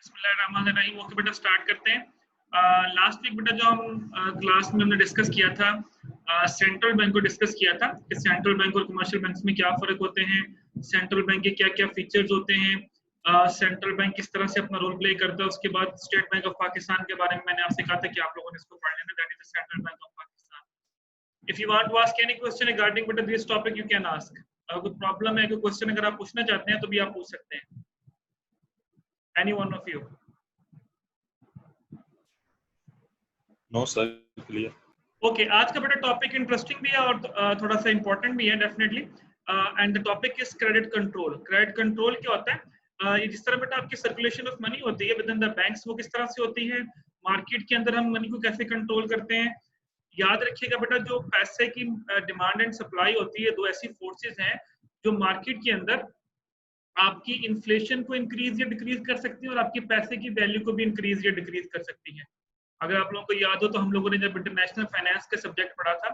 बिस्मिल्लाहिर्रहमानिर्रहीम। ओके बेटा, स्टार्ट करते हैं। लास्ट वीक बेटा जो हम क्लास में हमने डिस्कस किया था, सेंट्रल बैंक को डिस्कस किया था कि सेंट्रल बैंक और कमर्शियल बैंक में क्या फ़र्क होते हैं, सेंट्रल बैंक के क्या-क्या फीचर्स होते हैं, सेंट्रल बैंक किस तरह से अपना रोल प्ले करता है। उसके बाद स्टेट बैंक ऑफ पाकिस्तान के बारे में मैंने आपसे कहा था कि आप लोगों ने इसको पढ़ लेना, that is the central bank of Pakistan. If you want to ask any question regarding बेटा this topic you can ask. अगर कोई प्रॉब्लम है, कोई क्वेश्चन अगर आप पूछना चाहते हैं तो भी आप पूछ सकते हैं, any one of you. No sir, clear. Okay, आज का बेटा टॉपिक इंटरेस्टिंग भी है और थोड़ा सा इंपॉर्टेंट भी है definitely. And the topic is credit control. Credit control क्या होता है? ये जिस तरह बेटा आपकी सर्कुलेशन ऑफ मनी होती है विद इन द बैंक्स, वो किस तरह से होती है, मार्केट के अंदर हम मनी को कैसे कंट्रोल करते हैं। याद रखिएगा बेटा, जो पैसे की डिमांड एंड सप्लाई होती है, दो ऐसी फोर्सेज हैं जो मार्केट के अंदर आपकी इन्फ्लेशन को इंक्रीज या डिक्रीज कर सकती है और आपके पैसे की वैल्यू को भी इंक्रीज या डिक्रीज कर सकती है। अगर आप लोगों को याद हो तो हम लोगों ने जब इंटरनेशनल फाइनेंस का सब्जेक्ट पढ़ा था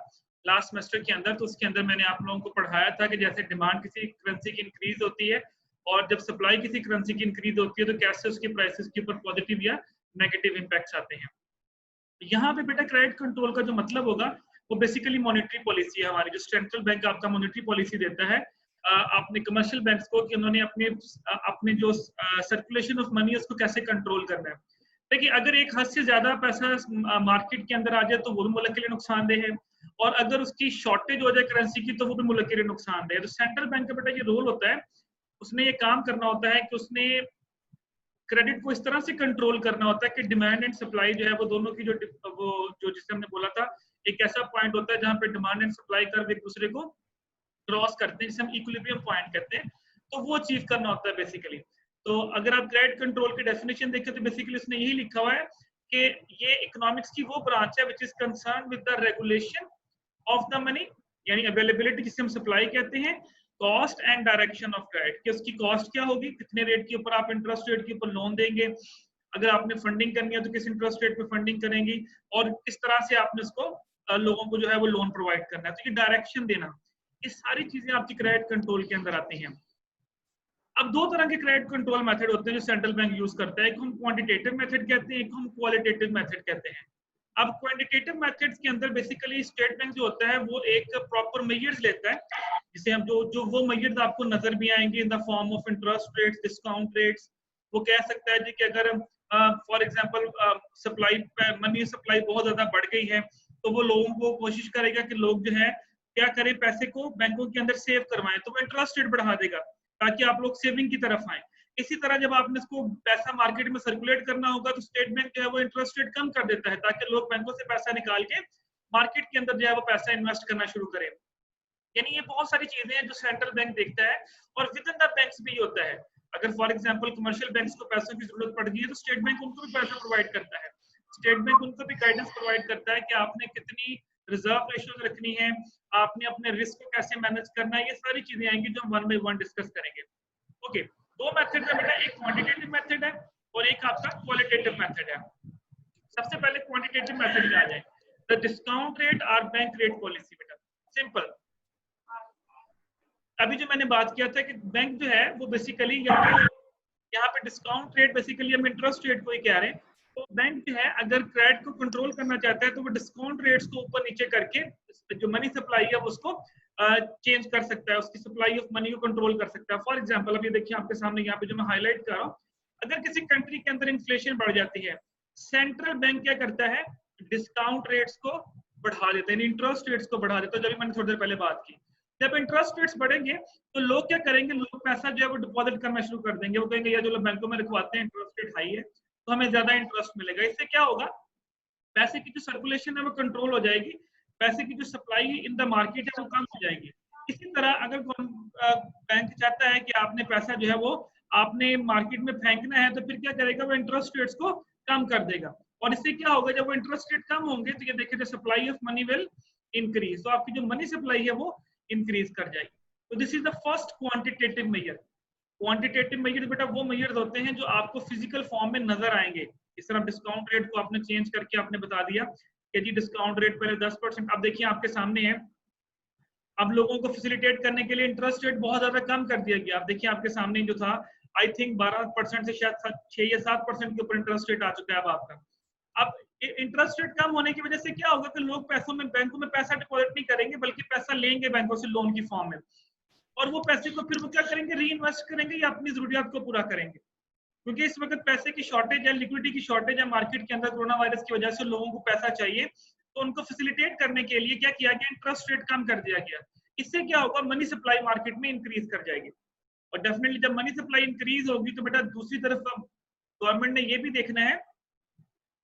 लास्ट सेमेस्टर के अंदर, तो उसके अंदर मैंने आप लोगों को पढ़ाया था कि जैसे डिमांड किसी करेंसी की इंक्रीज होती है और जब सप्लाई किसी करेंसी की इंक्रीज होती है तो कैसे उसके प्राइसेस के ऊपर पॉजिटिव या नेगेटिव इम्पैक्ट्स आते हैं। यहाँ पे बेटा क्रेडिट कंट्रोल का जो मतलब होगा वो बेसिकली मॉनेटरी पॉलिसी है हमारी, जो सेंट्रल बैंक आपका मॉनेटरी पॉलिसी देता है अपने कमर्शियल बैंक्स को कि उन्होंने अपने जो सर्कुलेशन ऑफ मनी है उसको कैसे कंट्रोल करना है। देखिए, अगर एक हद से ज्यादा पैसा मार्केट के अंदर आ जाए तो वो भी मुल्क के लिए नुकसानदेह है, और अगर उसकी शॉर्टेज हो जाए करेंसी की तो वो भी मुल्क के लिए नुकसानदेह है। तो सेंट्रल बैंक का बेटा ये रोल होता है, उसने ये काम करना होता है कि उसने क्रेडिट को इस तरह से कंट्रोल करना होता है कि डिमांड एंड सप्लाई जो है वो दोनों की जो जिसे हमने बोला था, एक ऐसा पॉइंट होता है जहां पे डिमांड एंड सप्लाई कर्व एक दूसरे को क्रॉस करते हैं, जिसे हम इक्विलिब्रियम पॉइंट कहते हैं, तो वो अचीव करना होता है बेसिकली। तो अगर आप क्रेडिट कंट्रोल की डेफिनेशन देखें तो बेसिकली उसने यही लिखा हुआ है कि ये इकोनॉमिक्स की वो ब्रांच है which is concern with the regulation of the money, यानी अवेलेबिलिटी जिसे हम सप्लाई कहते हैं, cost and direction of credit, कि उसकी कॉस्ट क्या होगी, कितने रेट के ऊपर आप इंटरेस्ट रेट के ऊपर लोन देंगे, अगर आपने फंडिंग करनी है तो किस इंटरेस्ट रेट पे फंडिंग करेंगी, और किस तरह से आपने उसको लोगों को जो है वो लोन प्रोवाइड करना है, तो ये डायरेक्शन देना, ये सारी चीजें आपकी क्रेडिट कंट्रोल के अंदर आती हैं। अब दो तरह के क्रेडिट कंट्रोल मेथड होते हैं जो सेंट्रल बैंक यूज करता है, एक हम क्वांटिटेटिव मेथड कहते हैं, एक हम क्वालिटेटिव मेथड कहते हैं। अब क्वांटिटेटिव मेथड्स के अंदर बेसिकली स्टेट बैंक जो होता है वो एक प्रॉपर मेजर्स लेता है, जिसे हम जो वो मेजर्स आपको नजर भी आएंगे in the form of interest rates, discount rates. वो कह सकता है जी कि अगर for example supply money supply बहुत ज्यादा बढ़ गई है तो वो लोगों को कोशिश करेगा कि लोग जो है क्या करें, पैसे को बैंकों के अंदर सेव करवाएं, तो वो इंटरेस्ट रेट बढ़ा देगा ताकि आप लोग सेविंग की तरफ आए। इसी तरह जब आपने इसको पैसा मार्केट में सर्कुलेट करना होगा तो स्टेट बैंक जो है वो इंटरेस्ट रेट कम कर देता है ताकि लोग बैंकों से पैसा निकाल के मार्केट के अंदर जो है वो पैसा इन्वेस्ट करना शुरू करें। यानी ये बहुत सारी चीजें हैं जो सेंट्रल बैंक देखता है, और विद इन द बैंक्स भी होता है। अगर फॉर एग्जांपल कमर्शियल बैंक्स को पैसों की जरूरत पड़ गई है तो स्टेट बैंक उनको भी पैसा प्रोवाइड करता है, स्टेट बैंक उनको भी गाइडेंस प्रोवाइड करता है कि आपने कितनी रिजर्व रेशियो रखनी है, आपने अपने रिस्क को कैसे मैनेज करना है, ये सारी चीजें आएंगी जो हम वन बाय वन डिस्कस करेंगे। ओके, दो मेथड है बेटा, एक क्वांटिटेटिव मेथड है और एक आपका क्वालिटेटिव मेथड है। सबसे पहले क्वांटिटेटिव मेथड में आ जाए, द डिस्काउंट रेट और बैंक रेट पॉलिसी। बेटा सिंपल, अभी जो मैंने बात किया था कि बैंक जो है वो बेसिकली यहाँ पे डिस्काउंट रेट बेसिकली हम इंटरेस्ट रेट को ही कह रहे हैं। तो बैंक जो है अगर क्रेडिट को कंट्रोल करना चाहता है तो वो डिस्काउंट रेट्स को ऊपर नीचे करके जो मनी सप्लाई है उसको चेंज कर सकता है, उसकी सप्लाई ऑफ मनी को कंट्रोल कर सकता है। फॉर एग्जांपल अब ये देखिए आपके सामने यहाँ पे जो मैं हाईलाइट कर रहा हूँ, अगर किसी कंट्री के अंदर इन्फ्लेशन बढ़ जाती है, सेंट्रल बैंक क्या करता है, डिस्काउंट रेट्स को बढ़ा देता है, इंटरेस्ट रेट्स को बढ़ा देता है। जब मैंने थोड़ी देर पहले बात की, जब इंटरेस्ट रेट्स बढ़ेंगे तो लोग क्या करेंगे, लोग पैसा जो है वो डिपॉजिट करना शुरू कर देंगे। वो कहेंगे यार जो लोग बैंकों में रखवाते हैं इंटरेस्ट रेट हाई है तो हमें ज्यादा इंटरेस्ट मिलेगा। इससे क्या होगा, पैसे की जो सर्कुलेशन है वो कंट्रोल हो जाएगी, पैसे की जो सप्लाई इन द मार्केट है वो कम हो जाएगी। इसी तरह अगर बैंक चाहता है कि आपने पैसा जो है वो आपने मार्केट में फेंकना है तो फिर क्या करेगा, वो इंटरेस्ट रेट्स को कम कर देगा, और इससे क्या होगा, जब वो इंटरेस्ट रेट कम होंगे तो ये देखिए supply of money will increase, तो आपकी जो मनी सप्लाई है वो इंक्रीज कर जाएगी। तो this is the first quantitative measure. Quantitative measure बेटा वो मेजर्स होते हैं जो आपको फिजिकल फॉर्म में नजर आएंगे। इस तरह डिस्काउंट रेट को आपने चेंज करके आपने बता दिया कि जी डिस्काउंट रेट पहले 10%, अब देखिए आपके सामने है, अब लोगों को फैसिलिटेट करने के लिए इंटरेस्ट रेट बहुत ज्यादा कम कर दिया गया। अब देखिए आपके सामने जो था आई थिंक 12% से शायद 6 या 7% के ऊपर इंटरेस्ट रेट आ चुका है अब आपका। अब इंटरेस्ट रेट कम होने की वजह से क्या होगा कि लोग बैंकों में पैसा डिपॉजिट नहीं करेंगे, बल्कि पैसा लेंगे बैंकों से लोन की फॉर्म में, और वो पैसे को फिर वो क्या करेंगे, री इन्वेस्ट करेंगे या अपनी जरूरियात को पूरा करेंगे। क्योंकि इस वक्त पैसे की शॉर्टेज है, लिक्विडिटी की शॉर्टेज है मार्केट के अंदर, कोरोना वायरस की वजह से लोगों को पैसा चाहिए, तो उनको फैसिलिटेट करने के लिए क्या किया गया, इंटरेस्ट रेट कम कर दिया गया। इससे क्या होगा, मनी सप्लाई मार्केट में इंक्रीज कर जाएगी, और डेफिनेटली जब मनी सप्लाई इंक्रीज होगी तो बेटा दूसरी तरफ गवर्नमेंट ने ये भी देखना है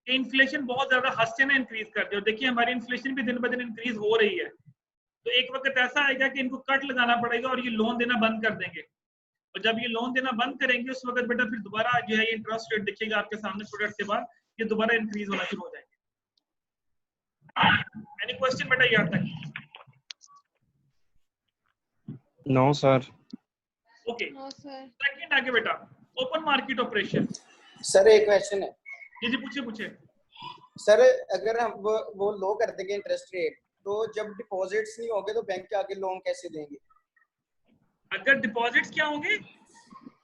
कि इन्फ्लेशन बहुत ज्यादा हद से ना इंक्रीज कर दे। और देखिए हमारी इन्फ्लेशन भी दिन ब दिन इंक्रीज हो रही है, तो एक वक्त ऐसा आएगा कि इनको कट लगाना पड़ेगा और ये लोन देना बंद कर देंगे, और जब ये लोन देना बंद करेंगे उस वक्त बेटा फिर दोबारा जो है ये इंटरेस्ट रेट दिखेगा आपके सामने थोड़ी देर के बाद, ये दोबारा इंक्रीज होना शुरू हो जाएंगे। एनी क्वेश्चन बेटा यहाँ तक? No sir. ओके, सेकंड आगे बेटा, ओपन मार्केट ऑपरेशन। सर एक क्वेश्चन है। जी जी पूछे। सर अगर हम वो लो कर देंगे इंटरेस्ट रेट, तो जब डिपॉजिट्स नहीं होंगे तो बैंक के आगे लोन कैसे देंगे? अगर डिपॉजिट्स क्या होंगे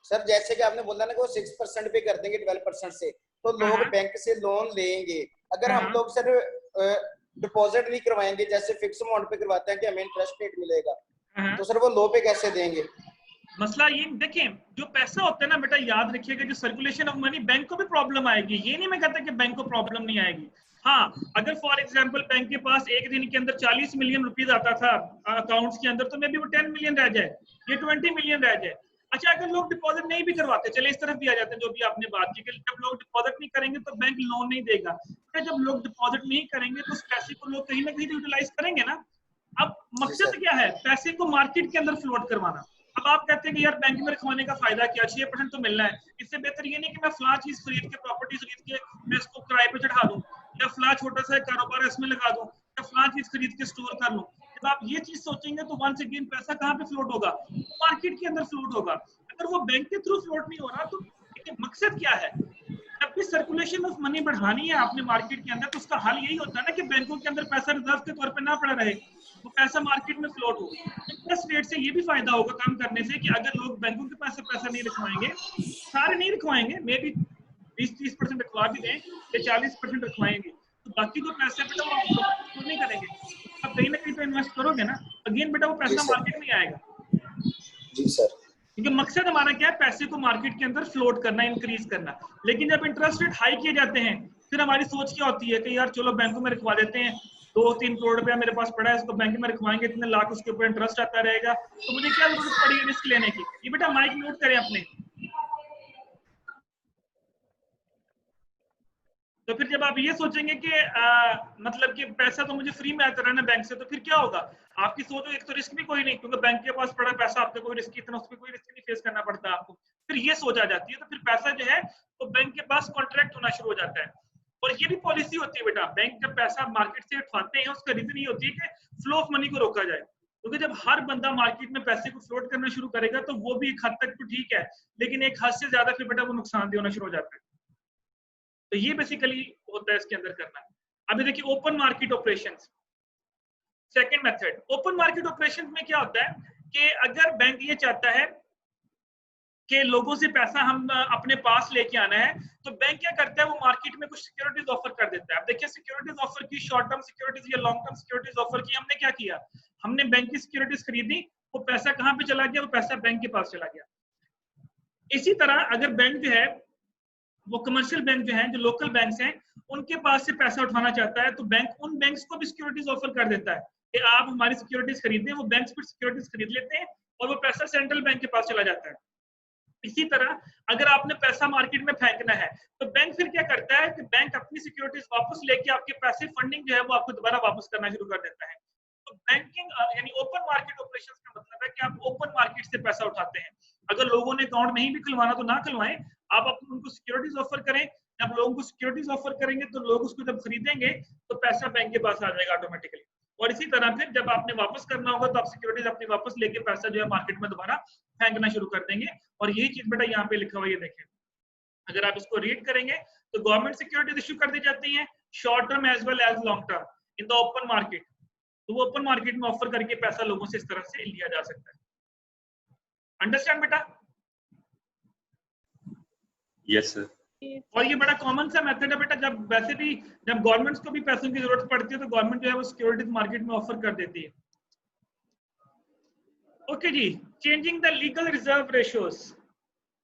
सर, जैसे कि आपने बोला ना कि वो 6% पे कर देंगे 12% से, तो लोग बैंक से लोन लेंगे। अगर हम लोग सर डिपॉजिट नहीं करवाएंगे, जैसे फिक्स अमाउंट पे करवाते हैं कि हमें इंटरेस्ट रेट मिलेगा, तो सर वो लो पे कैसे देंगे? मसला ये देखिए, जो पैसा होता है ना बेटा, याद रखिएगा, जो सर्कुलेशन ऑफ मनी, बैंक को भी प्रॉब्लम आएगी, ये नहीं मैं कहता कि बैंक को प्रॉब्लम नहीं आएगी। हाँ, अगर फॉर एग्जांपल बैंक के पास एक दिन के अंदर 40 मिलियन रुपीस आता था अकाउंट्स के अंदर, तो मे बी वो 10 मिलियन रह जाए, ये 20 मिलियन रह जाए। अच्छा, अगर लोग डिपॉजिट नहीं भी करवाते, चले इस तरफ भी आ जाते हैं, जो भी आपने बात की, जब लोग डिपॉजिट नहीं करेंगे तो बैंक लोन नहीं देगा। फिर जब लोग डिपॉजिट नहीं करेंगे तो उस पैसे को लोग कहीं ना कहीं यूटिलाइज करेंगे ना। अब मकसद क्या है, पैसे को मार्केट के अंदर फ्लोट करवाना। अब आप कहते हैं कि यार बैंक में रखवाने का फायदा क्या, 6% तो मिलना है, इससे बेहतर ये नहीं कि मैं फला चीज खरीद के, प्रॉपर्टी खरीद के मैं इसको किराए पे चढ़ा दूं, या फला छोटा सा कारोबार इसमें लगा दूं, या फला चीज खरीद के स्टोर कर लूं। जब आप ये चीज सोचेंगे तो वंस अगेन पैसा कहाँ पे फ्लोट होगा, मार्केट के अंदर फ्लोट होगा। अगर वो बैंक के थ्रू फ्लोट नहीं हो रहा तो मकसद क्या है, जब भी सर्कुलेशन ऑफ मनी बढ़ानी है आपने मार्केट के अंदर, तो उसका हल यही होता है ना कि बैंकों के अंदर पैसा रिजर्व के तौर पे ना पड़ा रहे, वो पैसा मार्केट में फ्लोट हो। इंटरेस्ट रेट से ये भी फायदा होगा काम करने से कि अगर लोग बैंकों के पास पैसा नहीं रखवाएंगे, सारे नहीं रखवाएंगे, मे बी 20-30% रखवा भी दें या 40% रखवाएंगे, तो बाकी जो पैसे बेटा वो आप नहीं करेंगे, आप कहीं ना कहीं तो इन्वेस्ट करोगे ना, अगेन बेटा वो पैसा मार्केट में आएगा। जी सर, क्योंकि मकसद हमारा क्या है, पैसे को मार्केट के अंदर फ्लोट करना, इंक्रीज करना। लेकिन जब इंटरेस्ट रेट हाई किए जाते हैं, फिर हमारी सोच क्या होती है कि यार चलो बैंकों में रखवा देते हैं, 2-3 करोड़ रुपया मेरे पास पड़ा है, इसको बैंक में रखवाएंगे, इतने लाख उसके ऊपर इंटरेस्ट आता रहेगा, तो मुझे क्या जरूरत पड़ी है रिस्क लेने की। ये बेटा माइक म्यूट करें अपने। तो फिर जब आप ये सोचेंगे कि मतलब कि पैसा तो मुझे फ्री में आता रहना बैंक से, तो फिर क्या होगा, आपकी सोच हो, एक तो रिस्क भी कोई नहीं, क्योंकि बैंक के पास पड़ा पैसा, आपका कोई रिस्क इतना, उसमें कोई रिस्क नहीं फेस करना पड़ता आपको, फिर ये सोच आ जाती है, तो फिर पैसा जो है तो बैंक के पास कॉन्ट्रैक्ट होना शुरू हो जाता है। और ये भी पॉलिसी होती है बेटा, बैंक जब पैसा मार्केट से उठाते हैं उसका रीजन ये होती है कि फ्लो ऑफ मनी को रोका जाए, क्योंकि जब हर बंदा मार्केट में पैसे को फ्लोट करना शुरू करेगा तो वो भी एक हद तक तो ठीक है, लेकिन एक हद से ज्यादा फिर बेटा वो नुकसान होना शुरू हो जाता है। तो ये बेसिकली होता है इसके अंदर करना। अभी देखिए open market operations, second method. Open market operations में क्या होता है कि अगर बैंक ये चाहता है कि लोगों से पैसा हम अपने पास लेके आना है, तो बैंक क्या करता है, वो मार्केट में कुछ सिक्योरिटीज ऑफर कर देता है। अब देखिए सिक्योरिटीज ऑफर की, शॉर्ट टर्म सिक्योरिटीज या लॉन्ग टर्म सिक्योरिटीज ऑफर की, हमने क्या किया, हमने बैंक की सिक्योरिटीज खरीदी, वो पैसा कहाँ पे चला गया, वो पैसा बैंक के पास चला गया। इसी तरह अगर बैंक जो है वो कमर्शियल बैंक जो हैं, जो लोकल बैंक्स हैं, उनके पास से पैसा उठाना चाहता है, तो बैंक उन बैंक्स को भी सिक्योरिटीज ऑफर कर देता है कि आप हमारी सिक्योरिटीज खरीदें। वो बैंक्स फिर सिक्योरिटीज खरीद लेते हैं और वो पैसा सेंट्रल बैंक के पास चला जाता है। इसी तरह अगर आपने पैसा मार्केट में फेंकना है, तो बैंक फिर क्या करता है कि बैंक अपनी सिक्योरिटीज वापस लेके आपके पैसे, फंडिंग जो है वो आपको दोबारा वापस करना शुरू कर देता है। तो बैंकिंग यानी ओपन मार्केट ऑपरेशंस का मतलब है कि आप ओपन मार्केट से पैसा उठाते हैं। अगर लोगों ने अकाउंट नहीं भी खुलवाना तो ना खुलवाएं, आप उनको सिक्योरिटीज ऑफर करें। जब लोगों को सिक्योरिटीज ऑफर करेंगे तो लोग उसको जब खरीदेंगे तो पैसा बैंक के पास आ जाएगा ऑटोमेटिकली। और इसी तरह फिर जब आपने वापस करना होगा तो आप सिक्योरिटीज अपनी वापस लेके पैसा जो है मार्केट में दोबारा फेंकना शुरू कर देंगे। और यही चीज बेटा यहाँ पे लिखा हुआ, ये देखें, अगर आप इसको रीड करेंगे तो गवर्नमेंट सिक्योरिटीज इश्यू कर दी जाती है, short term as well as long term in the open market. तो वो ओपन मार्केट में ऑफर करके पैसा लोगों से इस तरह से लिया जा सकता है। अंडरस्टैंड बेटा? Yes sir. और ये बड़ा कॉमन सा मेथड है बेटा, जब वैसे भी जब गवर्नमेंट्स को भी पैसों की जरूरत पड़ती है तो गवर्नमेंट जो है वो सिक्योरिटीज मार्केट में ऑफर कर देती है। ओके जी, changing the legal reserve ratios,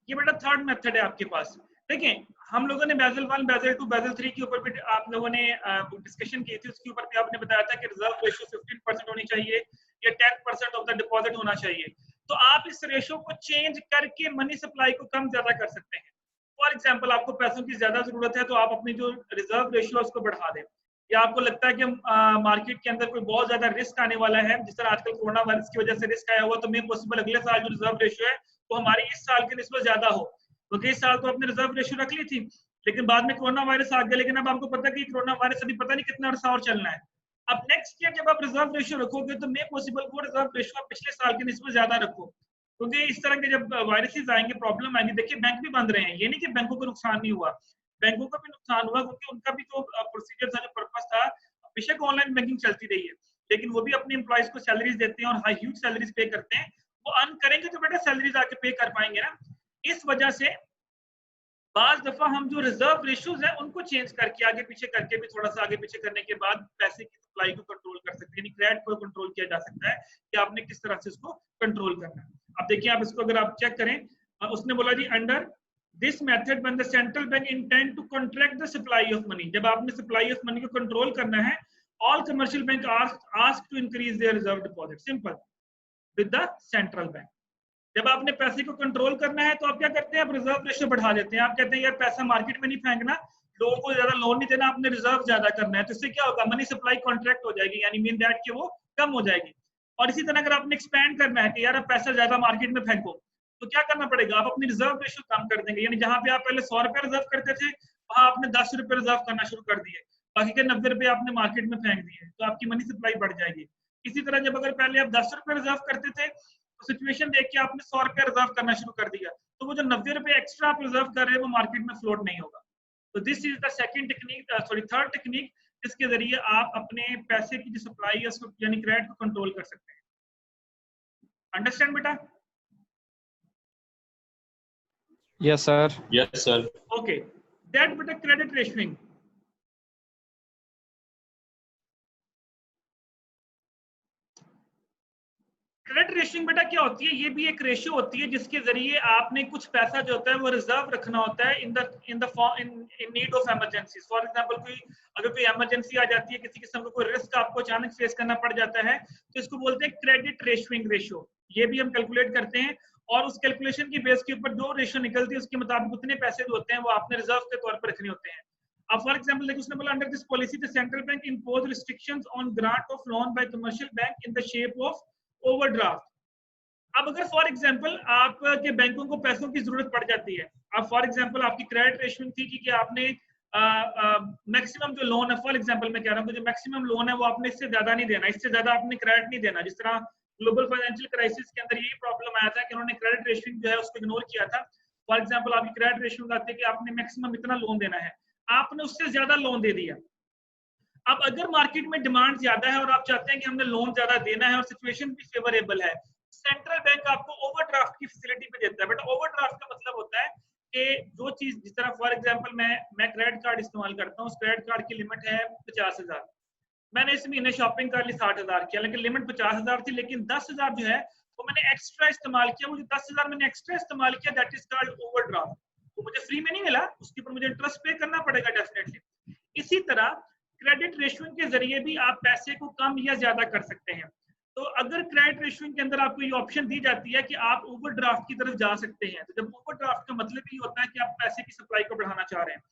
ये बेटा थर्ड मेथड है आपके पास। देखिए हम लोगों ने बेजल 1, बेजल 2, बेजल 3 के ऊपर भी आप लोगों ने डिस्कशन की थी, उसके ऊपर भी आपने बताया था कि रिजर्व रेशियो 15% होनी चाहिए या 10% ऑफ द डिपॉजिट होना चाहिए। तो आप इस रेशियो को चेंज करके मनी सप्लाई को कम ज्यादा कर सकते हैं। फॉर एग्जाम्पल आपको पैसों की ज्यादा जरूरत है तो आप अपनी जो रिजर्व रेशियो है उसको बढ़ा दें, या आपको लगता है कि मार्केट के अंदर कोई बहुत ज्यादा रिस्क आने वाला है, जिस तरह आजकल कोरोना वायरस की वजह से रिस्क आया हुआ, तो मे पॉसिबल अगले साल जो रिजर्व रेशियो है वो हमारी इस साल के निस्बत ज्यादा हो। क्योंकि इस साल तो आपने रिजर्व रेशियो रख ली थी, लेकिन बाद में कोरोना वायरस आ गया, लेकिन अब आपको पता है कि कोरोना वायरस अभी पता नहीं कितना अर्सा और चलना है। अब नेक्स्ट ईयर जब आप रिजर्व रेशियो रखोगे तो मे पॉसिबल वो रिजर्व रेशियो आप पिछले साल के निस्बत ज्यादा रखो, क्योंकि इस तरह के जब वायरसेस आएंगे, प्रॉब्लम आएंगे। देखिए बैंक भी बंद रहे हैं, ये नहीं कि बैंकों को नुकसान नहीं हुआ, बैंकों का भी नुकसान हुआ, क्योंकि उनका भी तो प्रोसीजर था, जो पर्पस था, बेशक ऑनलाइन बैंकिंग चलती रही है, लेकिन वो भी अपने एम्प्लॉइज को सैलरीज देते हैं और हाई ह्यूज सैलरीज पे करते हैं। वो अर्न करेंगे तो बेटा सैलरीज आके पे कर पाएंगे ना। इस वजह से बाज दफा हम जो रिजर्व रेशियोज है उनको चेंज करके आगे पीछे करके भी थोड़ा सा आगे पीछे करने के बाद पैसे की सप्लाई को कंट्रोल कर सकते हैं, यानी क्रेडिट को कंट्रोल किया जा सकता है कि आपने किस तरह से इसको कंट्रोल करना है। अब देखिए आप इसको अगर आप चेक करें, उसने बोला जी under this method when the central bank intend to contract the supply of money, जब आपने सप्लाई ऑफ मनी को कंट्रोल करना है, all commercial bank ask to increase their reserve deposit, simple, with the central bank. जब आपने पैसे को control करना है तो आप क्या करते हैं, आप रिजर्व रेशियो बढ़ा देते हैं। आप कहते हैं यार पैसा मार्केट में नहीं फेंकना, लोगों को ज्यादा लोन नहीं देना, आपने रिजर्व ज्यादा करना है, तो इससे क्या होगा, मनी सप्लाई कॉन्ट्रैक्ट हो जाएगी, यानी मीन दैट कि वो कम हो जाएगी। और इसी तरह अगर आपने एक्सपैंड करना है कि यार आप पैसा ज्यादा मार्केट में फेंको, तो क्या करना पड़ेगा, आप अपनी रिजर्व रेशियो कम कर देंगे, यानी जहां पे आप पहले 100 रुपए रिजर्व करते थे वहां आपने 10 रुपए रिजर्व करना शुरू कर दिए, बाकी के 90 रुपए आपने मार्केट में फेंक दिए, तो आपकी मनी सप्लाई बढ़ जाएगी। इसी तरह जब अगर पहले आप 10 रुपए रिजर्व करते थे, तो सिचुएशन देख के आपने 100 रुपए रिजर्व करना शुरू कर दिया, तो वो जो 90 रुपए एक्स्ट्रा आप रिजर्व कर रहे हैं वो मार्केट में फ्लोट नहीं होगा। तो this is the second technique, third technique, जिसके जरिए आप अपने पैसे की जो सप्लाई है उसको यानी क्रेडिट को कंट्रोल कर सकते हैं। अंडरस्टैंड बेटा? Yes sir. Yes sir. Okay, that बेटा क्रेडिट रेशनिंग। क्रेडिट रेशियोइंग बेटा क्या होती है, ये भी एक रेशियो होती है जिसके जरिए आपने कुछ पैसा जो होता है वो रिजर्व रखना होता है in need of emergency. For example कोई अगर कोई इमरजेंसी आ जाती है, किसी किस्म का कोई रिस्क आपको अचानक फेस करना पड़ जाता है, तो इसको बोलते हैं क्रेडिट रेशियोइंग रेशियो। ये भी हम कैलकुलेट करते हैं और उस कैलकुलेशन की बेस के ऊपर जो रेशियो निकलती है उसके मुताबिक उतने पैसे जो होते हैं वो आपने रिजर्व के तौर पर रखने होते हैं। अब फॉर एग्जांपल देखिए उसने बोला under this policy the central bank impose restrictions on grant of loan by commercial bank in the shape of overdraft. अब अगर फॉर एग्जांपल आपके बैंकों को पैसों की जरूरत पड़ जाती है, अब फॉर एग्जांपल आपकी क्रेडिट रेशियो थी कि आपने मैक्सिमम जो लोन है, फॉर एग्जांपल मैं कह रहा हूँ जो मैक्सिमम लोन है वो आपने इससे ज्यादा नहीं देना, इससे ज्यादा आपने क्रेडिट नहीं देना। जिस तरह ग्लोबल फाइनेंशियल क्राइसिस के अंदर यही प्रॉब्लम आया था कि उन्होंने क्रेडिट रेशियो जो है उसको इग्नोर किया था। फॉर एग्जांपल आपकी क्रेडिट रेशियो आती है कि आपने मैक्सिमम इतना लोन देना है, आपने उससे ज्यादा लोन दे दिया। अब अगर मार्केट में डिमांड ज्यादा है और आप चाहते हैं कि हमने लोन ज्यादा देना है और सिचुएशन भी फेवरेबल है, सेंट्रल बैंक आपको ओवरड्राफ्ट की फैसिलिटी पे देता है। बट ओवरड्राफ्ट का मतलब होता है कि जो चीज, जिस तरह फॉर एग्जांपल मैं क्रेडिट कार्ड इस्तेमाल करता हूँ, उस क्रेडिट कार्ड की लिमिट है 50,000, मैंने इस महीने शॉपिंग कर ली 60,000 किया, लेकिन लिमिट 50,000 थी, लेकिन 10,000 जो है वो मैंने एक्स्ट्रा इस्तेमाल किया। वो जो 10,000 मैंने एक्स्ट्रा इस्तेमाल किया दैट इज कॉल्ड ओवरड्राफ्ट। वो मुझे फ्री में नहीं मिला, उसके ऊपर मुझे इंटरेस्ट पे करना पड़ेगा डेफिनेटली। इसी तरह क्रेडिट रेशियो के जरिए भी आप पैसे को कम या ज्यादा कर सकते हैं। तो अगर क्रेडिट रेशियो के अंदर आपको ये ऑप्शन दी जाती है कि आप ओवरड्राफ्ट की तरफ जा सकते हैं, तो जब ओवरड्राफ्ट का मतलब ये होता है कि आप पैसे की सप्लाई को बढ़ाना चाह रहे हैं,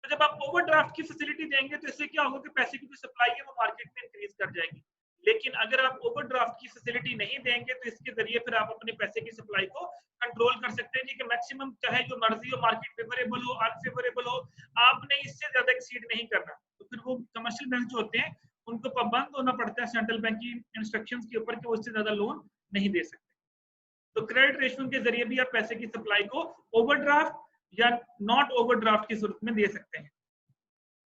तो जब आप ओवरड्राफ्ट की फैसिलिटी देंगे तो इससे क्या होगा कि पैसे की जो सप्लाई है वो मार्केट में इंक्रीज कर जाएगी। लेकिन अगर आप ओवरड्राफ्ट की फैसिलिटी नहीं देंगे तो इसके जरिए फिर आप अपने पैसे की सप्लाई को कंट्रोल कर सकते हैं कि मैक्सिमम चाहे जो मर्जी हो, मार्केट फेवरेबल हो अनफेवरेबल हो, आपने इससे ज्यादा एक्सीड नहीं करना। तो फिर वो कमर्शियल बैंक जो होते हैं उनको पाबंद होना पड़ता है सेंट्रल बैंक की इंस्ट्रक्शंस के ऊपर कि वो इससे ज्यादा लोन नहीं दे सकते। तो क्रेडिट रेशियो के जरिए भी आप पैसे की सप्लाई को ओवरड्राफ्ट या नॉट ओवरड्राफ्ट की सूरत में दे सकते हैं,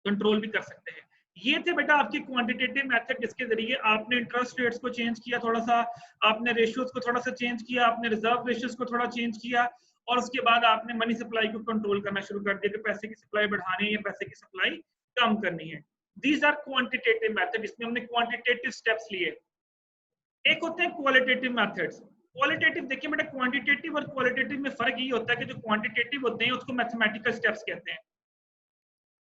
कंट्रोल भी कर सकते हैं। ये थे बेटा आपके क्वांटिटेटिव मेथड जिसके जरिए आपने इंटरेस्ट रेट्स को चेंज किया, थोड़ा सा आपने रेशियोज को थोड़ा सा चेंज किया, आपने रिजर्व रेशियोज को थोड़ा चेंज किया और उसके बाद आपने मनी सप्लाई को कंट्रोल करना शुरू कर दिया कि पैसे की सप्लाई बढ़ानी है या पैसे की सप्लाई कम करनी है। दीज आर क्वांटिटेटिव मेथड, इसमें हमने क्वांटिटेटिव स्टेप्स लिए। एक होते हैं क्वालिटेटिव मेथड्स। क्वालिटेटिव देखिए बेटा, क्वांटिटेटिव और क्वालिटेटिव में फर्क ये होता है कि जो क्वांटिटेटिव होते हैं उसको मैथमेटिकल स्टेप्स कहते हैं।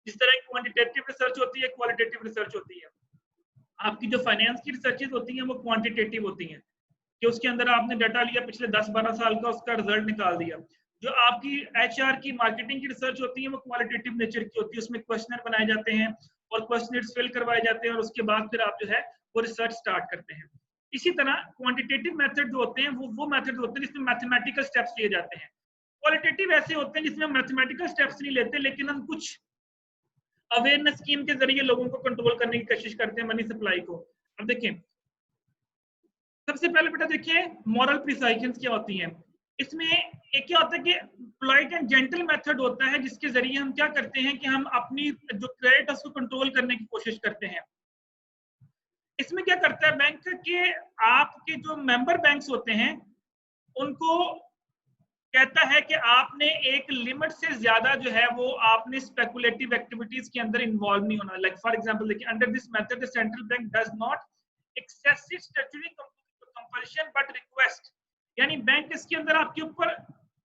जिस तरह क्वांटिटेटिव रिसर्च होती है, क्वालिटेटिव रिसर्च होती है। आपकी जो फाइनेंस की रिसर्चेज होती हैं वो क्वांटिटेटिव होती हैं कि उसके अंदर आपने डाटा लिया पिछले 10-12 साल का, उसका रिजल्ट निकाल दिया। जो आपकी एचआर की मार्केटिंग की रिसर्च होती है वो क्वालिटेटिव नेचर की होती है, उसमें क्वेश्चनर बनाए जाते हैं और क्वेश्चनर्स फिल करवाए जाते हैं और उसके बाद फिर आप जो है वो रिसर्च स्टार्ट करते हैं। इसी तरह क्वांटिटेटिव मेथड जो होते हैं वो मेथड होते हैं जिसमें मैथमेटिकल स्टेप्स लिए जाते हैं। क्वालिटेटिव ऐसे होते हैं जिसमें हम मैथमेटिकल स्टेप्स नहीं लेते, लेकिन हम कुछ अवेयरनेस स्कीम के जरिए लोगों को कंट्रोल करने की कोशिश करते हैं मनी सप्लाई को। अब देखिए, सबसे पहले बेटा देखिए मॉरल प्रिसाइजंस क्या होती हैं। इसमें एक क्या होता है कि पोलाइट एंड जेंटल मेथड होता है जिसके जरिए हम क्या करते हैं कि हम अपनी जो क्रेडिट है उसको कंट्रोल करने की कोशिश करते हैं। इसमें क्या करता है बैंक के, आपके जो मेंबर बैंक्स होते हैं उनको कहता है कि आपने एक लिमिट से ज्यादा जो है वो आपने स्पेकुलेटिव एक्टिविटीज के अंदर इन्वॉल्व नहीं होना। लाइक फॉर एग्जांपल देखिए, under this method the central bank does not excessive statutory compulsion but request, यानी बैंक इसके अंदर आपके ऊपर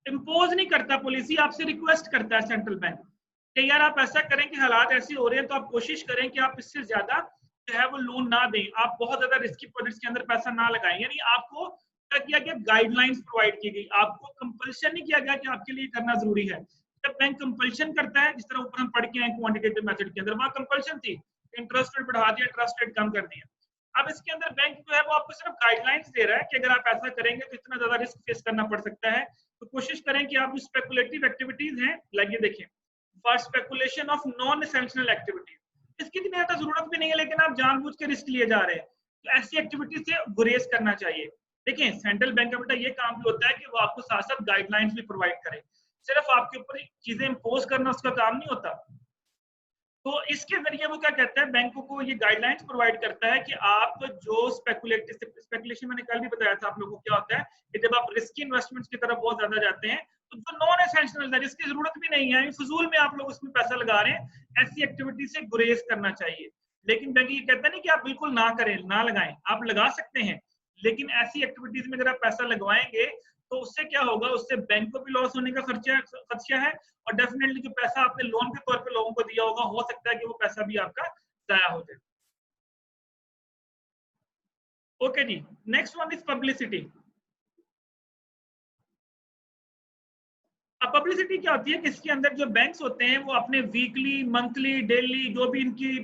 इम्पोज नहीं करता पॉलिसी, आपसे रिक्वेस्ट करता है सेंट्रल बैंक कि यार आप ऐसा करें कि हालात ऐसे हो रहे हैं तो आप कोशिश करें कि आप इससे ज्यादा जो है वो लोन ना दें, आप बहुत ज्यादा रिस्की प्रोजेक्ट्स के अंदर पैसा ना लगाएं। यानी आपको क्या किया गया, गाइडलाइंस प्रोवाइड की गई, आपको कंपल्शन नहीं किया गया कि आपके लिए करना जरूरी है। जब बैंक कंपल्शन करता है, जिस तरह ऊपर हम पढ़ के आए क्वांटिटेटिव मेथड के अंदर, वहां कंपल्शन थी, इंटरेस्ट रेट बढ़ा दिया, इंटरेस्ट रेट कम कर दिया। अब इसके अंदर बैंक जो है वो आपको सिर्फ गाइडलाइंस दे रहा है कि अगर आप ऐसा करेंगे तो इतना ज्यादा रिस्क फेस करना पड़ सकता है, तो कोशिश करें कि आप जो स्पेकुलेटिव एक्टिविटीज हैं, लगे देखें, for speculation of non essential activities, इसकी इतनी ज्यादा जरूरत भी नहीं है लेकिन आप जानबूझ के रिस्क लिए जा रहे हैं, तो ऐसी एक्टिविटीज से गुरेज करना चाहिए। देखिए सेंट्रल बैंक का बेटा ये काम भी होता है कि वो आपको साथ साथ गाइडलाइंस भी प्रोवाइड करे, सिर्फ आपके ऊपर चीजें इंपोज करना उसका काम नहीं होता। तो इसके जरिए वो क्या कहता है, बैंकों को ये गाइडलाइंस प्रोवाइड करता है कि आप जो स्पेकुलेशन मैंने कल भी बताया था आप लोगों को क्या होता है कि जब आप रिस्की इन्वेस्टमेंट्स की तरफ बहुत ज्यादा जाते हैं तो जो नॉन एसेंशियल है जिसकी जरूरत भी नहीं है, फजूल में आप लोग उसमें पैसा लगा रहे हैं, ऐसी एक्टिविटी से गुरेज करना चाहिए। लेकिन बैंक ये कहता नहीं कि आप बिल्कुल ना करें, ना लगाएं, आप लगा सकते हैं, लेकिन ऐसी एक्टिविटीज में अगर आप पैसा लगवाएंगे तो उससे क्या होगा, उससे बैंक को भी लॉस होने का खर्चा है और डेफिनेटली जो पैसा आपने लोन के तौर पे लोगों को दिया होगा, हो सकता है कि वो पैसा भी आपका जाया हो जाए। ओके जी, नेक्स्ट वन इज पब्लिसिटी। अब पब्लिसिटी क्या होती है कि इसके अंदर जो बैंक्स होते हैं वो अपने वीकली, मंथली, डेली जो भी इनकी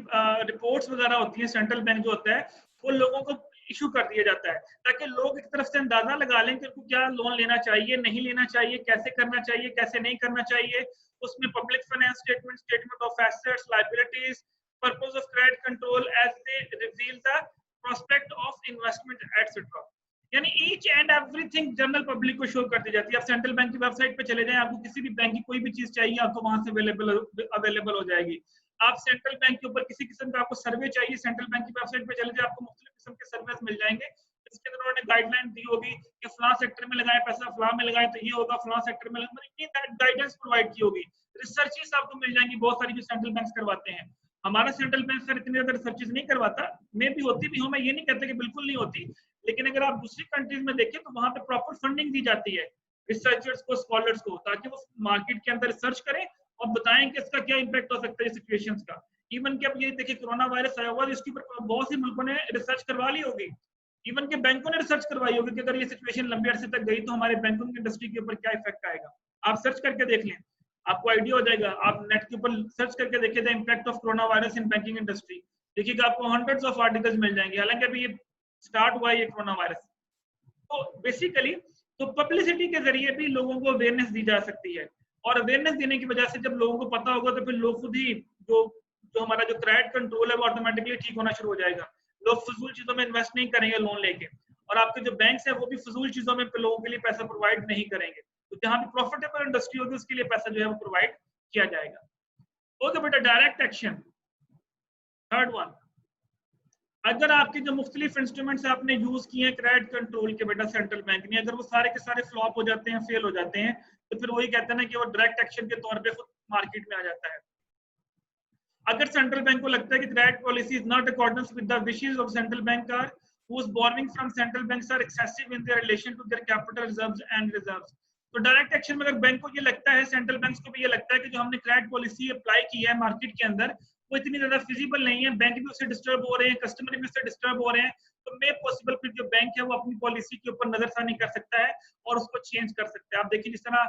रिपोर्ट्स वगैरह होती है, सेंट्रल बैंक जो होता है वो लोगों को इशू कर दिया जाता है ताकि लोग एक तरफ से अंदाजा लगा लें कि उनको क्या लोन लेना चाहिए, नहीं लेना चाहिए, कैसे करना चाहिए, कैसे नहीं करना चाहिए। उसमें public finance statement, statement of assets, liabilities, purpose of credit control as they reveal the prospect of investment etcetera, यानी each and everything general public को शो कर दी जाती है। आप सेंट्रल बैंक की वेबसाइट पे चले जाएं, आपको किसी भी बैंक की कोई भी चीज चाहिए आपको वहां से अवेलेबल हो जाएगी। आप सेंट्रल बैंक के ऊपर किसी किस्म का आपको सर्वे चाहिए, सेंट्रल बैंक की वेबसाइट पे चले जाए, आपको मुख्तलिफ किस्म के सर्वेस मिल जाएंगे। इसके अंदर उन्होंने गाइडलाइन दी होगी कि फलां सेक्टर में लगाए पैसा, फलां में लगाए तो ये होगा, फलां सेक्टर में इतनी गाइडेंस प्रोवाइड की होगी। रिसर्चेस आपको मिल जाएंगी बहुत सारी जो सेंट्रल बैंक करवाते हैं। हमारा सेंट्रल बैंक सर इतनी ज्यादा रिसर्चेस नहीं करवाता, मे भी होती भी हो, मैं ये नहीं कहता कि बिल्कुल नहीं होती, लेकिन अगर आप दूसरी कंट्रीज में देखें तो वहां पे प्रॉपर फंडिंग दी जाती है रिसर्चर्स को, स्कॉलर्स को, ताकि वो मार्केट के अंदर रिसर्च करें और बताएं कि इसका क्या इंपैक्ट हो सकता है सिचुएशंस का। इवन कि अब ये देखिए कोरोना वायरस आया हुआ, इसके ऊपर बहुत से मुल्कों ने रिसर्च करवा ली होगी, इवन के बैंकों ने रिसर्च करवाई होगी कि अगर ये सिचुएशन लंबे अरसे तक गई तो हमारे बैंकिंग इंडस्ट्री के ऊपर क्या इफेक्ट आएगा। आप सर्च करके देख लें, आपको आइडिया हो जाएगा। आप नेट के ऊपर सर्च करके देखिए the impact of corona virus in banking industry, देखिएगा आपको हंड्रेड्स ऑफ आर्टिकल्स मिल जाएंगे। हालांकि अभी ये स्टार्ट हुआ है ये कोरोना वायरस, तो बेसिकली तो पब्लिसिटी के जरिए भी लोगों को अवेयरनेस दी जा सकती है, और अवेयरनेस देने की वजह से जब लोगों को पता होगा तो फिर लोग खुद ही जो हमारा जो क्रेडिट कंट्रोल है वो ऑटोमेटिकली ठीक होना शुरू हो जाएगा। लोग फजूल चीजों में इन्वेस्ट नहीं करेंगे लोन लेके, और आपके जो बैंक्स है वो भी फजूल चीजों में लोगों के लिए पैसा प्रोवाइड नहीं करेंगे। तो जहां भी प्रॉफिटेबल इंडस्ट्री होगी उसके लिए पैसा जो है वो प्रोवाइड किया जाएगा। ओके बेटा, डायरेक्ट एक्शन, थर्ड वन। अगर आपके जो मुख्तलिफ इंस्ट्रूमेंट्स आपने यूज किए हैं क्रेडिट कंट्रोल के बेटा सेंट्रल बैंक ने, अगर वो सारे के सारे फ्लॉप हो जाते हैं, फेल हो जाते हैं, तो फिर वही कहते हैं ना कि वो डायरेक्ट एक्शन के तौर पे खुद मार्केट में आ जाता है। अगर सेंट्रल बैंक को लगता है कि credit policy is not according with the wishes of central bank are whose borrowing from central banks are excessive in their relation to their capital reserves and reserves, तो direct action में अगर bank को ये लगता है, central bank को भी ये लगता है कि जो हमने क्रेडिट पॉलिसी अप्लाई की है मार्केट के अंदर वो इतनी ज्यादा फिजिबल नहीं है, बैंक भी उससे डिस्टर्ब हो रहे हैं, कस्टमर भी उससे डिस्टर्ब हो रहे हैं, तो मे पॉसिबल फिर जो बैंक है वो अपनी पॉलिसी के ऊपर नजरसानी कर सकता है और उसको चेंज कर सकता है। आप देखिए जिस तरह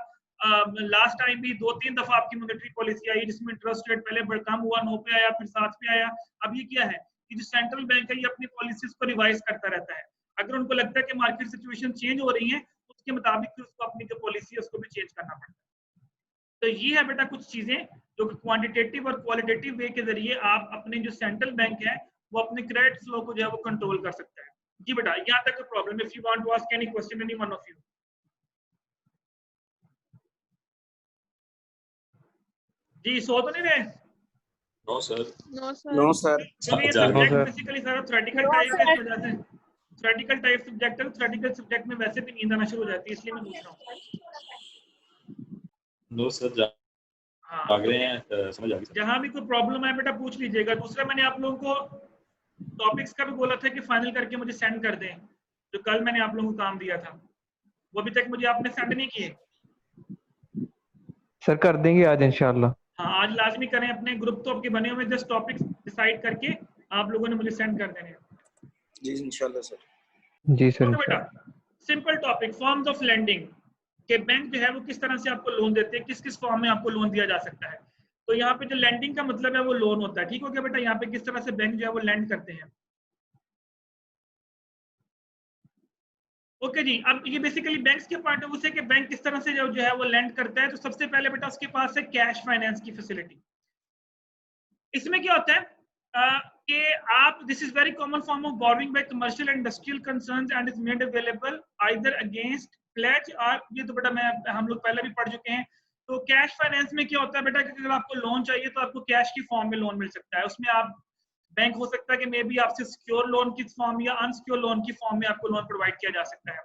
लास्ट टाइम भी 2-3 दफा आपकी मॉनेटरी पॉलिसी आई जिसमें इंटरेस्ट रेट पहले कम हुआ, 9 पे आया, फिर 7 पे आया। अब ये क्या है कि जो सेंट्रल बैंक है ये अपनी पॉलिसीज को रिवाइज करता रहता है। अगर उनको लगता है कि मार्केट सिचुएशन चेंज हो रही है उसके मुताबिक फिर उसको अपनी जो पॉलिसी है उसको भी चेंज करना पड़ता है। तो ये है बेटा कुछ चीजें जो कि क्वांटिटेटिव और क्वालिटेटिव वे के जरिए आप अपने जो सेंट्रल बैंक है वो अपने क्रेडिट फ्लो को जो है वो कंट्रोल कर सकता है। जी बेटा यहाँ तक problem. If you want to ask any question any one of you. जी सो तो नहीं रहे? No sir. No sir. ये सब्जेक्ट बेसिकली सारा थ्योरेटिकल टाइप है, इस वजह से थ्योरेटिकल टाइप सब्जेक्ट है, थ्योरेटिकल सब्जेक्ट में वैसे भी नींद आना शुरू हो जाती है, इसलिए मैं पूछ रहा हूँ। नो सर हाँ भाग रहे हैं, समझ आ गई। जहाँ भी कोई प्रॉब्लम है बेटा पूछ लीजिएगा। दूसरा मैंने आप लोगों को टॉपिक्स का भी बोला था कि फाइनल करके मुझे सेंड कर दें, जो कल मैंने आप लोगों को काम दिया था वो अभी तक मुझे आपने सेंड नहीं किए। सर कर देंगे आज इंशाल्लाह। हाँ आज लाजमी करें, अपने ग्रुप तो आपके बने हुए, जस्ट टॉपिक्स डिसाइड करके आप लोगों ने मुझे सेंड कर देने। जी इंशाल्लाह सर। जी सर। बेटा simple topic, forms of lending के बैंक जो है वो किस तरह से आपको लोन देते हैं, किस किस फॉर्म में आपको लोन दिया जा सकता है। तो यहाँ पे जो लेंडिंग का मतलब है वो लोन होता है, ठीक हो गया बेटा। यहाँ पे किस तरह से बैंक जो है वो लैंड करते हैं। ओके जी, अब ये बेसिकली बैंक्स के पॉइंट ऑफ व्यू से कि बैंक किस तरह से जो है वो लैंड करता है। तो सबसे पहले बेटा उसके पास है कैश फाइनेंस की फैसिलिटी। इसमें क्या होता है कि आप, this is very common form of borrowing by commercial and industrial concerns and is made available either against pledge और, ये तो बेटा हम लोग पहले भी पढ़ चुके हैं। तो कैश फाइनेंस में क्या होता है बेटा कि अगर आपको लोन चाहिए तो आपको कैश की फॉर्म में लोन मिल सकता है। उसमें आप बैंक हो सकता है कि मे बी आपसे सिक्योर लोन की फॉर्म या अनसिक्योर लोन की फॉर्म में आपको लोन प्रोवाइड किया जा सकता है।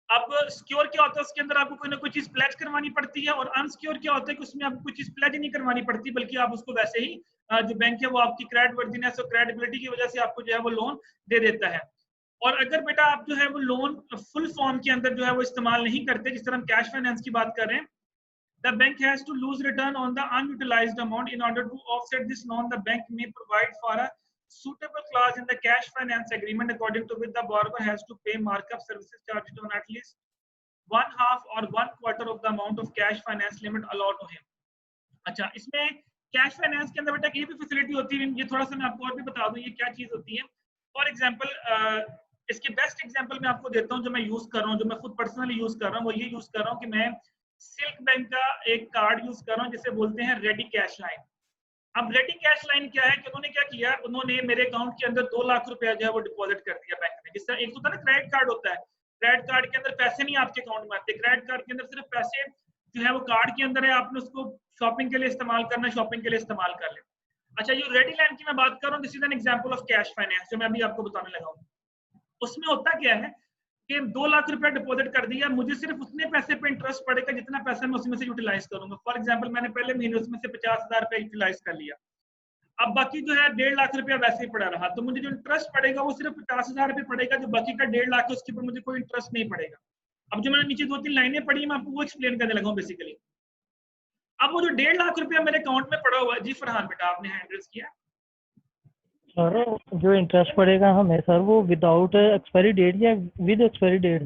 अब सिक्योर क्या होता है, उसके अंदर आपको कोई ना कोई चीज प्लेज करवानी पड़ती है, और अनसिक्योर क्या होता है कि उसमें आपको कोई चीज प्लेज नहीं करवानी पड़ती, बल्कि आप उसको वैसे ही जो बैंक है वो आपकी क्रेडिट वर्दीनेस और क्रेडिबिलिटी की वजह से आपको जो है वो लोन दे देता है। और अगर बेटा आप जो है वो लोन फुल फॉर्म के अंदर जो है वो इस्तेमाल नहीं करते, जिस तरह हम कैश फाइनेंस की बात कर रहे हैं, the bank has to lose return on the unutilized amount. In order to offset this loan, the bank may provide for a suitable clause in the cash finance agreement, according to which the borrower has to pay markup services charges on at least 1/2 or 1/4 of the amount of cash finance limit allowed to him. अच्छा, इसमें cash finance के अंदर बेटा ये भी facility होती है। ये थोड़ा सा मैं आपको और भी बता दूं ये क्या चीज होती है। फॉर एग्जांपल इसके बेस्ट एग्जांपल मैं आपको देता हूं जो मैं यूज कर रहा हूं, जो मैं खुद पर्सनली यूज कर रहा हूं, वो ये यूज कर रहा हूं कि मैं सिल्क बैंक का एक कार्ड यूज कर रहा हूं जिसे बोलते हैं रेडी कैश लाइन। अब रेडी कैश लाइन क्या है कि उन्होंने क्या किया, उन्होंने मेरे अकाउंट के अंदर 2 लाख रुपया जो है वो डिपॉजिट कर दिया बैंक ने। जिस तरह एक होता है ना क्रेडिट कार्ड होता है, क्रेडिट कार्ड के अंदर पैसे नहीं आपके अकाउंट में आते, क्रेडिट कार्ड के अंदर सिर्फ पैसे जो है वो कार्ड के अंदर है, आपने उसको शॉपिंग के लिए इस्तेमाल करना, शॉपिंग के लिए इस्तेमाल कर ले। अच्छा, ये रेडी लाइन की मैं बात कर रहा हूँ, this is an example of cash finance जो मैं अभी आपको बताने लगा हूँ। उसमें होता क्या है कि 2 लाख रुपया डिपॉजिट कर दिया, मुझे सिर्फ उतने पैसे पे इंटरेस्ट पड़ेगा जितना पैसा मैं उसमें से यूटिलाइज करूंगा। फॉर एग्जांपल मैंने पहले महीने उसमें से 50,000 रुपया यूटिलाइज कर लिया, अब बाकी जो है 1.5 लाख रुपया वैसे ही पड़ा रहा, तो मुझे जो इंटरेस्ट पड़ेगा वो सिर्फ 50,000 रुपये पड़ेगा, जो बाकी का 1.5 लाख है उसके ऊपर मुझे कोई इंटरेस्ट नहीं पड़ेगा। अब जो मैंने नीचे 2-3 लाइनें पढ़ी मैं आपको वो एक्सप्लेन करने लगा हूँ बेसिकली। अब वो जो 1.5 लाख रुपया मेरे अकाउंट में पड़ा हुआ है, जी फरहान बेटा आपने हैंड रेज किया। सर जो इंटरेस्ट पड़ेगा हमें सर वो विदाउट एक्सपायरी डेट या विद एक्सपायरी डेट,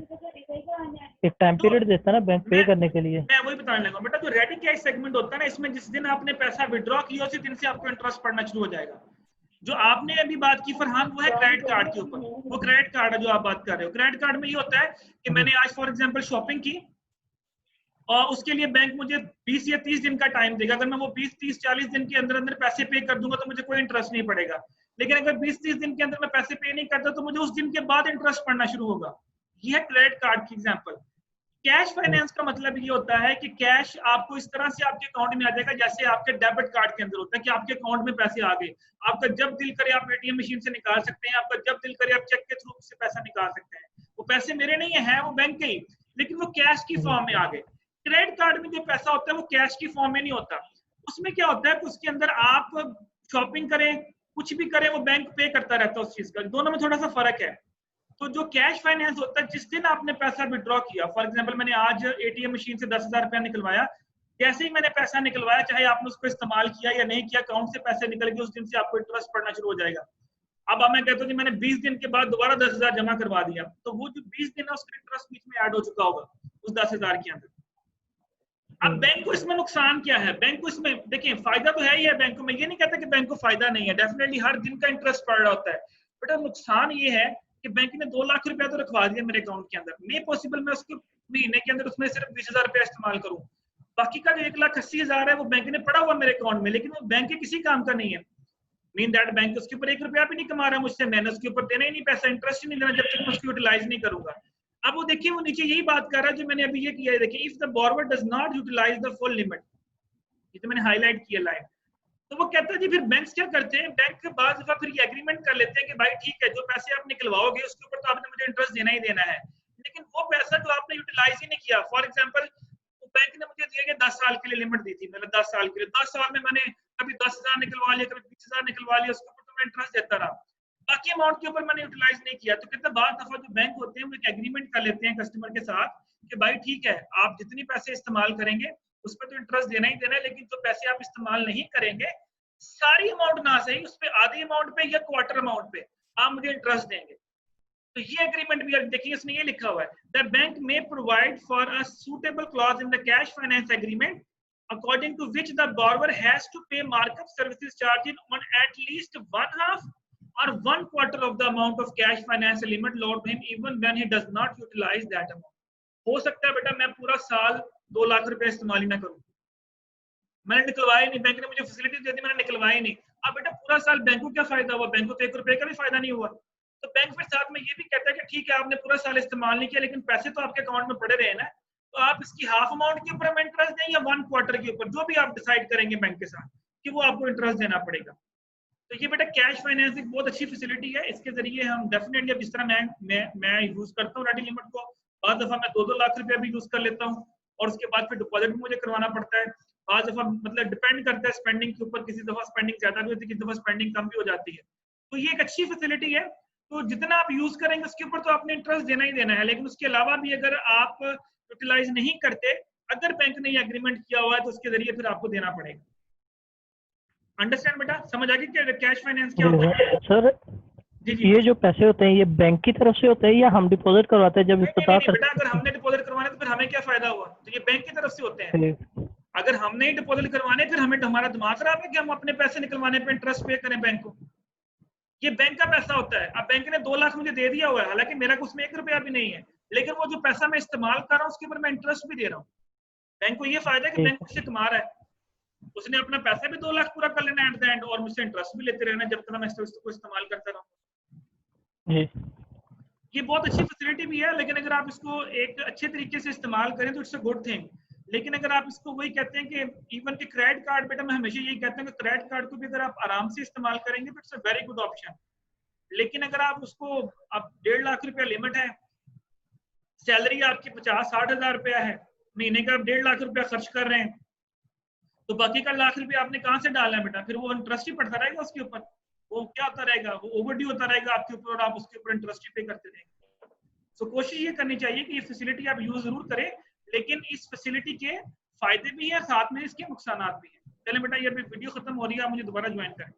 एक टाइम पीरियड देता है ना बैंक पे करने के लिए। मैं वही बताने लगा बेटा, जो रेडी कैश सेगमेंट होता है ना, इसमें जिस दिन आपने पैसा विड्रॉ किया उसी दिन से आपको इंटरेस्ट पड़ना शुरू हो जाएगा। जो आपने अभी बात की फरहान वो है क्रेडिट कार्ड के ऊपर, वो क्रेडिट कार्ड है जो आप बात कर रहे हो। क्रेडिट कार्ड में ये होता है कि मैंने आज फॉर एग्जांपल शॉपिंग की और उसके लिए बैंक मुझे 20 या 30 दिन का टाइम देगा। अगर मैं वो 20, 30, 40 दिन के अंदर अंदर पैसे पे कर दूंगा तो मुझे कोई इंटरेस्ट नहीं पड़ेगा, लेकिन अगर 20-30 दिन के अंदर मैं पैसे पे नहीं करता तो मुझे उस दिन के बाद इंटरेस्ट पड़ना शुरू होगा। ये है क्रेडिट कार्ड की एग्जांपल। कैश फाइनेंस का मतलब ये होता है कि कैश आपको इस तरह से आपके अकाउंट में आ जाएगा जैसे आपके डेबिट कार्ड के अंदर होता है कि आपके अकाउंट में पैसे आ गए, आपका जब दिल करे आप एटीएम मशीन से निकाल सकते हैं, आपका जब दिल करे आप चेक के थ्रू से पैसा निकाल सकते हैं। वो पैसे मेरे नहीं है, वो बैंक के ही, लेकिन वो कैश की फॉर्म में आ गए। क्रेडिट कार्ड में जो पैसा होता है वो कैश की फॉर्म में नहीं होता। उसमें क्या होता है, उसके अंदर आप शॉपिंग करें, कुछ भी करें, वो बैंक पे करता रहता है उस चीज का। दोनों में थोड़ा सा फर्क है। तो जो कैश फाइनेंस होता है, जिस दिन आपने पैसा विड्रॉ किया, फॉर एग्जांपल मैंने आज एटीएम मशीन से 10,000 रुपया निकलवाया, जैसे ही मैंने पैसा निकलवाया, चाहे आपने उसको इस्तेमाल किया या नहीं किया, अकाउंट से पैसे निकल गए, उस दिन से आपको इंटरेस्ट पड़ना शुरू हो जाएगा। अब मैं कहता हूँ कि मैंने 20 दिन के बाद दोबारा 10,000 जमा करवा दिया, तो वो जो 20 दिन है उसका इंटरेस्ट बीच में ऐड हो चुका होगा उस 10,000 के अंदर। अब बैंक को इसमें नुकसान क्या है? बैंक को इसमें देखिए फायदा तो है ही है बैंक को, मैं ये नहीं कहता कि बैंक को फायदा नहीं है, डेफिनेटली हर दिन का इंटरेस्ट पड़ रहा होता है, बट नुकसान ये है कि बैंक ने 2 लाख रुपया तो रखवा दिया मेरे अकाउंट के अंदर, नहीं पॉसिबल मैं उसको महीने के अंदर उसमें सिर्फ 20,000 रुपया इस्तेमाल करूं, बाकी का जो 1,80,000 है वो बैंक ने पड़ा हुआ मेरे अकाउंट में, लेकिन वो बैंक के किसी काम का नहीं है। मीन दैट बैंक उसके ऊपर 1 रुपया भी नहीं कमा रहा मुझसे, मैंने उसके ऊपर देना ही नहीं पैसा, इंटरेस्ट ही नहीं देना जब तक मैं उसको यूटिलाइज नहीं करूंगा। अब वो देखिए वो नीचे यही बात कर रहा है जो मैंने अभी ये किया है, देखिए if the borrower does not utilise the full limit, ये तो मैंने हाईलाइट किया लाइन। तो वो कहता है जी फिर बैंक्स क्या करते हैं, बैंक के बाद दफा फिर ये एग्रीमेंट कर लेते हैं कि भाई ठीक है जो पैसे आप निकलवाओगे उसके ऊपर तो आपने मुझे इंटरेस्ट देना ही देना है, लेकिन वो पैसा जो आपने यूटिलाइज ही नहीं किया, फॉर एग्जांपल बैंक ने मुझे दिया कि 10 साल के लिए लिमिट दी थी, मैंने 10 साल के लिए 10 साल में मैंने कभी 10,000 निकलवा लिया, कभी 20,000 निकलवा लिया, उसके ऊपर तो मैं इंटरेस्ट देता रहा, बाकी अमाउंट के ऊपर मैंने यूटिलाइज नहीं किया। तो कहते हैं बाद दफा जो बैंक होते हैं वो एक एग्रीमेंट कर लेते हैं कस्टमर के साथ कि भाई ठीक है आप जितनी पैसे इस्तेमाल करेंगे उस पर तो इंटरेस्ट देना ही देना है, लेकिन जो पैसे आप इस्तेमाल नहीं करेंगे सारी अमाउंट ना सही उस पे आधी अमाउंट पे या क्वार्टर अमाउंट पे आप मुझे इंटरेस्ट देंगे। तो ये एग्रीमेंट भी देखिए इसमें ये लिखा हुआ है, द बैंक में provide for a suitable clause in the cash finance agreement according to which the borrower has to pay markup services charges on at least 1/2 or 1/4 of the amount of cash finance limit loaned to him even when he does not utilize that amount। हो सकता है बेटा मैं पूरा साल 2 लाख रुपए इस्तेमाल ही ना करूं, मैंने निकलवाया नहीं, बैंक ने मुझे फैसिलिटी दे दी मैंने निकलवाया नहीं, अब बेटा पूरा साल बैंक को क्या फायदा हुआ, बैंक को तो 1 रुपए का भी फायदा नहीं हुआ। तो बैंक फिर साथ में ये भी कहता है कि ठीक है आपने पूरा साल इस्तेमाल नहीं किया लेकिन पैसे तो आपके अकाउंट में पड़े रहे ना, तो आप इसकी हाफ अमाउंट के ऊपर हमें इंटरेस्ट दें या 1/4 के ऊपर, जो भी आप डिसाइड करेंगे बैंक के साथ कि वो आपको इंटरेस्ट देना पड़ेगा। तो ये बेटा कैश फाइनेंस एक बहुत अच्छी फैसिलिटी है, इसके जरिए हम डेफिनेटली अब जिस तरह मैं यूज करता हूँ रेडी लिमिट को, बाद दफा मैं 2-2 लाख रुपया भी यूज कर लेता हूँ और उसके बाद फिर डिपॉजिट भी मुझे करवाना पड़ता है, बाद दफा मतलब डिपेंड करता है स्पेंडिंग के ऊपर, किसी दफा स्पेंडिंग ज्यादा भी होती है किसी दफा स्पेंडिंग कम भी हो जाती है। तो ये एक अच्छी फैसिलिटी है, तो जितना आप यूज करेंगे उसके ऊपर तो आपने इंटरेस्ट देना ही देना है, लेकिन उसके अलावा भी अगर आप यूटिलाइज नहीं करते, अगर बैंक ने ये एग्रीमेंट किया हुआ है तो उसके जरिए फिर आपको देना पड़ेगा। अंडरस्टैंड बेटा, समझ आ गई कि कैश फाइनेंस क्या होता है? सर जी जी ये जो पैसे होते हैं ये बैंक की तरफ से होते हैं या हम डिपॉजिट करवाते हैं जब इफ्तिताह बेटा अगर हमने डिपॉजिट करवाने तो फिर हमें क्या फायदा हुआ, तो ये बैंक की तरफ से होते हैं। अगर हमने ही डिपॉजिट करवाने फिर हमें हमारा दिमाग खराब है कि हम अपने पैसे निकलवाने पे इंटरेस्ट पे करें बैंक को, ये बैंक का पैसा होता है। अब बैंक ने 2 लाख मुझे दे दिया हुआ है, हालांकि मेरा उसमें 1 रुपया भी नहीं है, लेकिन वो जो पैसा मैं इस्तेमाल कर रहा हूँ उसके ऊपर मैं इंटरेस्ट भी दे रहा हूँ। बैंक को ये फायदा है कि बैंक उससे कमा रहा है, उसने अपना पैसा भी 2 लाख पूरा कर लेना एट द एंड और मुझसे इंटरेस्ट भी लेते रहना जब तक मैं इसको इस्तेमाल करता रहूँ। ये बहुत अच्छी फैसिलिटी भी है, लेकिन अगर आप इसको एक अच्छे तरीके से इस्तेमाल करें तो इट्स अ गुड थिंग। लेकिन अगर आप इसको वही कहते हैं कि इवन के क्रेडिट कार्ड, बेटा मैं हमेशा यही कहता हूँ कि क्रेडिट कार्ड को भी अगर आप आराम से इस्तेमाल करेंगे तो it's a very good option. लेकिन अगर आप उसको अब 1.5 लाख रुपया लिमिट है, सैलरी आपकी 50-60 हज़ार रुपया है, महीने का आप 1.5 लाख रुपया खर्च कर रहे हैं, तो बाकी का 1 लाख रुपया आपने कहाँ से डालना है बेटा? फिर वो इंटरेस्ट ही पड़ता रहेगा उसके ऊपर, वो क्या होता रहेगा, वो ओवरड्यू होता रहेगा आपके ऊपर और आप उसके ऊपर इंटरेस्ट ही पे करते रहेंगे। तो कोशिश ये करनी चाहिए कि ये फैसिलिटी आप यूज जरूर करें, लेकिन इस फैसिलिटी के फायदे भी है साथ में इसके नुकसान भी हैं। चलें बेटा ये वीडियो खत्म हो रही है, आप मुझे दोबारा ज्वाइन करें।